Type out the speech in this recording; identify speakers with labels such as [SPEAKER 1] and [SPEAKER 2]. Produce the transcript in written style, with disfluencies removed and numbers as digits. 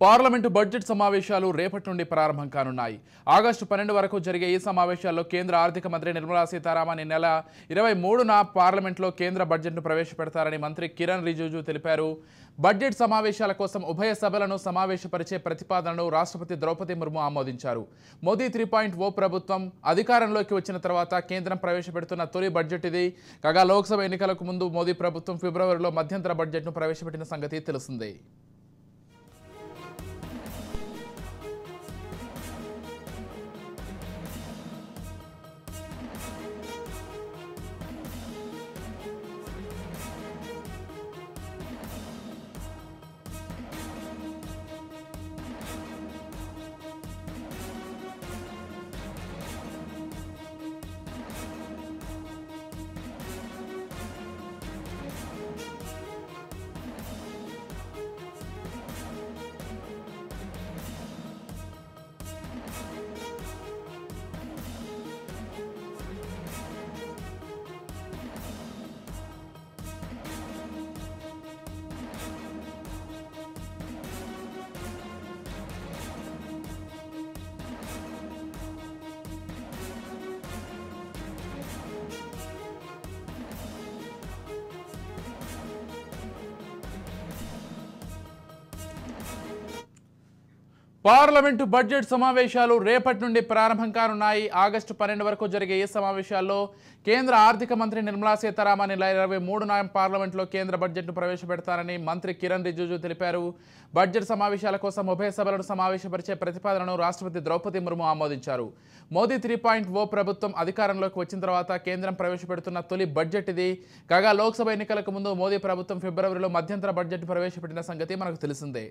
[SPEAKER 1] Parliament budget సమావేశాలు రేపటి నుండి ప్రారంభం కానున్నాయి. ఆగస్టు 12 వరకు జరిగే ఈ సమావేశాల్లో కేంద్ర ఆర్థిక మంత్రి నిర్మలా సీతారామన్ ఈ నెల 23న పార్లమెంట్లో కేంద్ర బడ్జెట్ను ప్రవేశపెడతారని మంత్రి కిరణ్ రిజిజు తెలిపారు. బడ్జెట్ సమావేశాల కోసం ఉభయ సభలను సమావేశపరిచే ప్రతిపాదనను రాష్ట్రపతి ద్రౌపది ముర్ము ఆమోదించారు. మోదీ 3.0 ప్రభుత్వం అధికారంలోకి వచ్చిన తర్వాత కేంద్రం ప్రవేశపెడుతున్న తొలి బడ్జెట్ ఇది. కాగా లోక్సభ ఎన్నికలకు ముందు మోదీ ప్రభుత్వం ఫిబ్రవరిలో మధ్యంతర బడ్జెట్ను ప్రవేశపెట్టిన సంగతి తెలిసిందే. పార్లమెంటు బడ్జెట్ సమావేశాలు రేపటి నుండి ప్రారంభం కానున్నాయి. ఆగస్టు 12 వరకు జరిగే ఈ సమావేశాల్లో కేంద్ర ఆర్థిక మంత్రి నిర్మలా సీతారామన్ నెల 23న పార్లమెంట్లో కేంద్ర బడ్జెట్ను ప్రవేశపెడతారని మంత్రి కిరణ్ రిజిజు తెలిపారు. బడ్జెట్ సమావేశాల కోసం ఉభయ సభలను సమావేశపరిచే ప్రతిపాదనను రాష్ట్రపతి ద్రౌపది ముర్ము ఆమోదించారు. మోదీ 3.0 ప్రభుత్వం అధికారంలోకి వచ్చిన తర్వాత కేంద్రం ప్రవేశపెడుతున్న తొలి బడ్జెట్ ఇది. కాగా లోక్సభ ఎన్నికలకు ముందు మోదీ ప్రభుత్వం ఫిబ్రవరిలో మధ్యంతర బడ్జెట్ ప్రవేశపెట్టిన సంగతి మనకు తెలిసిందే.